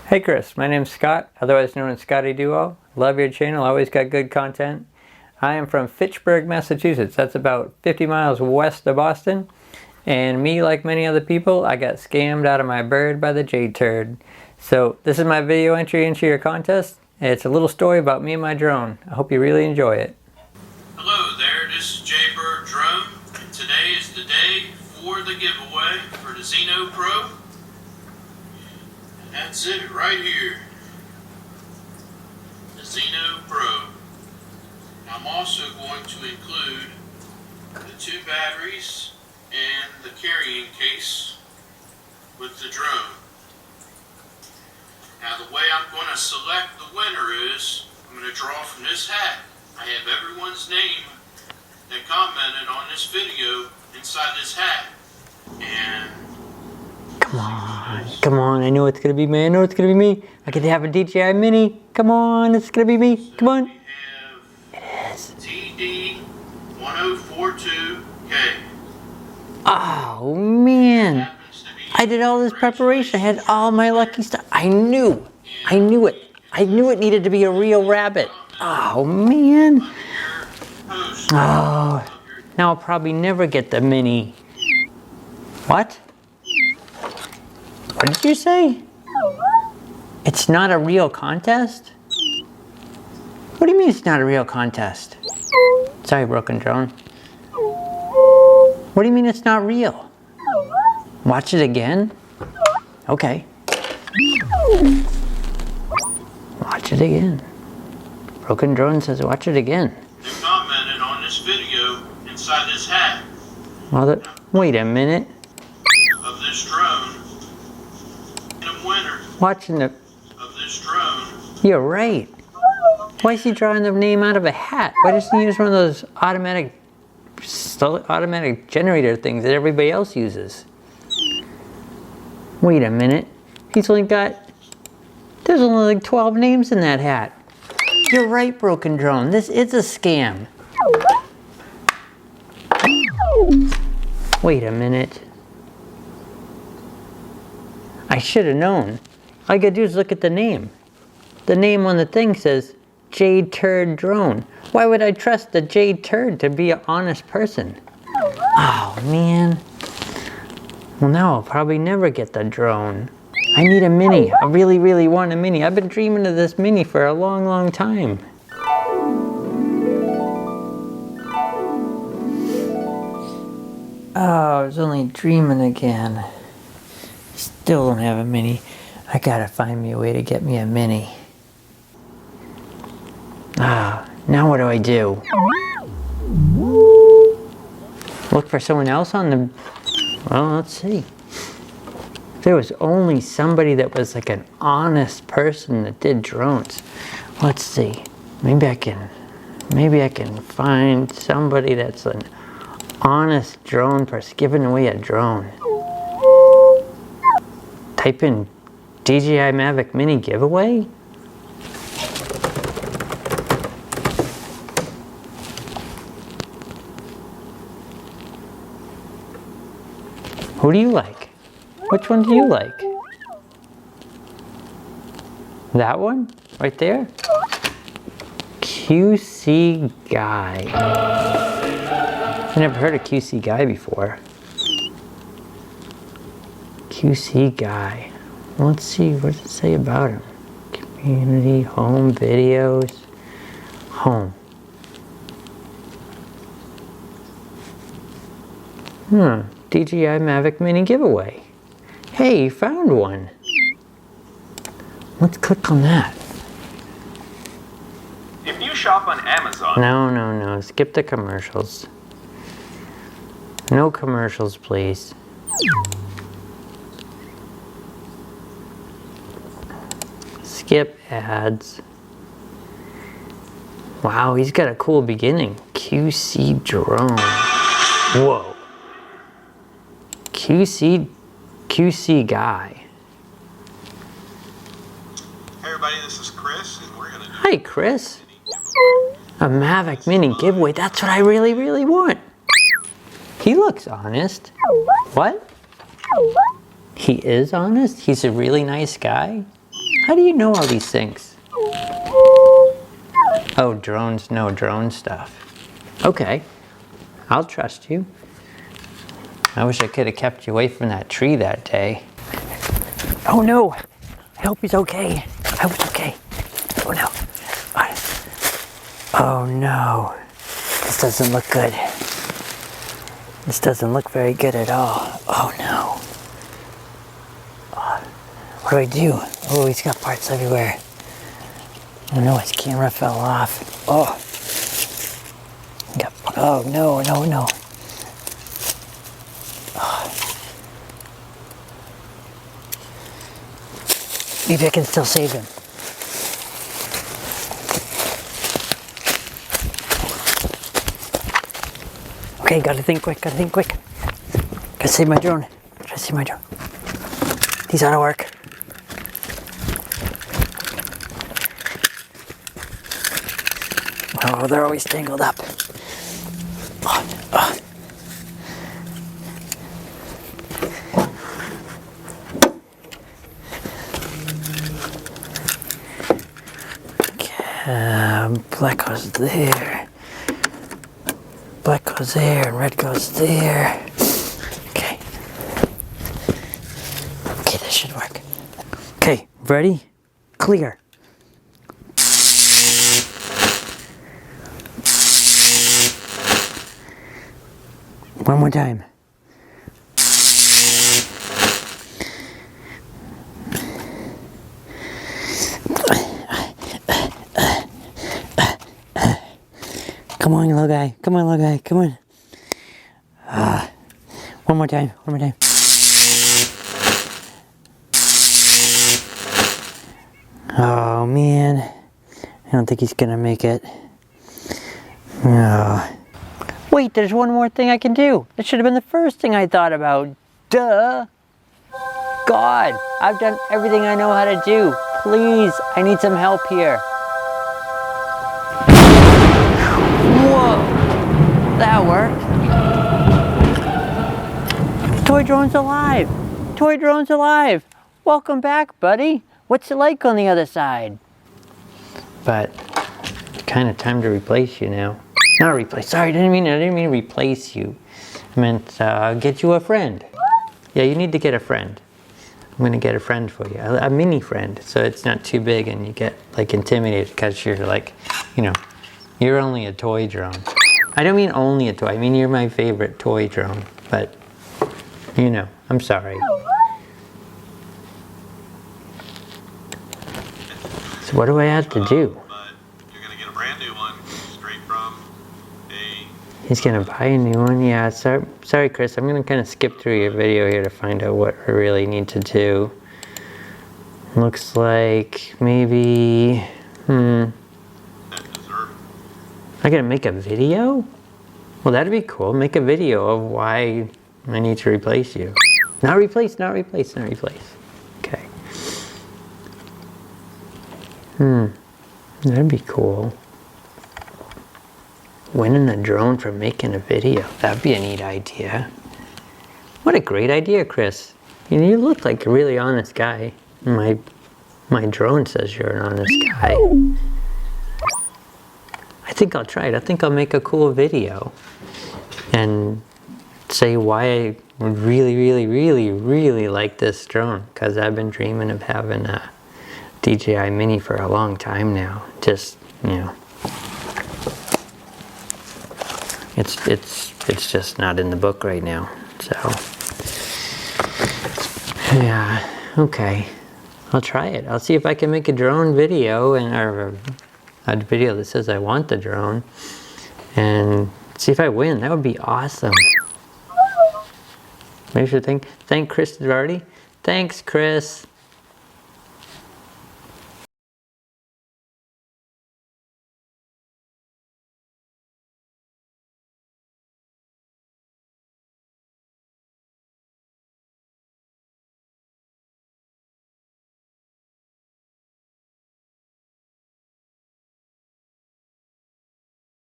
Hey Chris, my name's Scott, otherwise known as Scotty Duo. Love your channel, always got good content. I am from Fitchburg, Massachusetts. That's about 50 miles west of Boston. And me, like many other people, I got scammed out of my bird by the J-Turd. So this is my video entry into your contest. It's a little story about me and my drone. I hope you really enjoy it. Hello there, this is J-Bird Drone, and today is the day for the giveaway for the Xeno Pro. And that's it right here, the Xeno Pro. I'm also going to include the 2 batteries and the carrying case with the drone. Now the way I'm going to select the winner is, I'm going to draw from this hat. I have everyone's name that commented on this video inside this hat. And Come on, I know it's gonna be me, I know it's gonna be me. I could have a DJI Mini. Come on, it's gonna be me, come on. We have TD1042K. Oh man, I did all this preparation. I had all my lucky stuff. I knew it. I knew it needed to be a real rabbit. Oh man. Oh, now I'll probably never get the Mini. What? What did you say? It's not a real contest? What do you mean it's not a real contest? Sorry, broken drone. What do you mean it's not real? Watch it again? Okay. Watch it again. Broken drone says watch it again. They commented on this video inside this hat. Well, wait a minute. Of this drone. And a winner Watching the... of this drone. You're right. Why is he drawing the name out of a hat? Why doesn't he use one of those automatic generator things that everybody else uses? Wait a minute. He's only got... There's only like 12 names in that hat. You're right, broken drone. This is a scam. Wait a minute. I should have known. All I gotta do is look at the name. The name on the thing says J-Turd Drone. Why would I trust the J-Turd to be an honest person? Oh man. Well, now I'll probably never get the drone. I need a Mini. I really, really want a Mini. I've been dreaming of this Mini for a long, long time. Oh, I was only dreaming again. Still don't have a Mini. I gotta find me a way to get me a Mini. Ah, now what do I do? Look for someone else on the... Well, let's see. If there was only somebody that was like an honest person that did drones. Let's see. Maybe I can find somebody that's an honest drone person giving away a drone. Type in DJI Mavic Mini giveaway. Who do you like? Which one do you like? That one? Right there? QC Guy. I've never heard of QC Guy before. QC Guy. Let's see, what does it say about him? Community, home, videos, home. DJI Mavic Mini giveaway. Hey, you found one. Let's click on that. If you shop on Amazon... No. Skip the commercials. No commercials, please. Skip ads. Wow, he's got a cool beginning. QC drone. Whoa. QC Guy. Hey everybody, this is Chris, and we're gonna do... Hi, Chris. A Mavic Mini giveaway. That's what I really, really want. He looks honest. What? He is honest? He's a really nice guy? How do you know all these things? Oh, drones know drone stuff. Okay, I'll trust you. I wish I could have kept you away from that tree that day. Oh no! I hope he's okay. I hope he's okay. Oh no. Oh no. This doesn't look good. This doesn't look very good at all. Oh no. What do I do? Oh, he's got parts everywhere. Oh no, his camera fell off. Oh. Oh no, no, no. Oh. Maybe I can still save him. Okay, gotta think quick, gotta think quick. Gotta save my drone. Gotta save my drone. These ought to work. Oh, they're always tangled up. Black goes there. Black goes there, and red goes there. Okay. Okay, this should work. Okay, ready? Clear. One more time. Come on, little guy. Come on, little guy. Come on. One more time. One more time. Oh, man. I don't think he's gonna make it. No. Wait, there's one more thing I can do. That should have been the first thing I thought about. Duh. God, I've done everything I know how to do. Please, I need some help here. Whoa, that worked. Toy drone's alive. Toy drone's alive. Welcome back, buddy. What's it like on the other side? But kind of time to replace you now. Not replace. Sorry, I didn't mean replace you. I meant get you a friend. Yeah, you need to get a friend. I'm gonna get a friend for you, a mini friend, so it's not too big and you get like intimidated because you're like, you know, you're only a toy drone. I don't mean only a toy. I mean you're my favorite toy drone. But you know, I'm sorry. So what do I have to do? You're gonna get a brand new one straight from a... He's gonna buy a new one? Yeah, sorry Chris, I'm gonna kind of skip through your video here to find out what I really need to do. Looks like maybe, I gotta make a video? Well, that'd be cool. Make a video of why I need to replace you. Not replace, not replace, not replace. Okay. That'd be cool. Winning a drone for making a video. That'd be a neat idea. What a great idea, Chris. You look like a really honest guy. My drone says you're an honest guy. I think I'll try it. I think I'll make a cool video and say why I would really, really, really, really like this drone, because I've been dreaming of having a DJI Mini for a long time now. Just, you know, it's just not in the book right now. So yeah, okay, I'll try it. I'll see if I can make a drone video or a video that says I want the drone and see if I win. That would be awesome. Maybe I should thank Chris already. Thanks, Chris.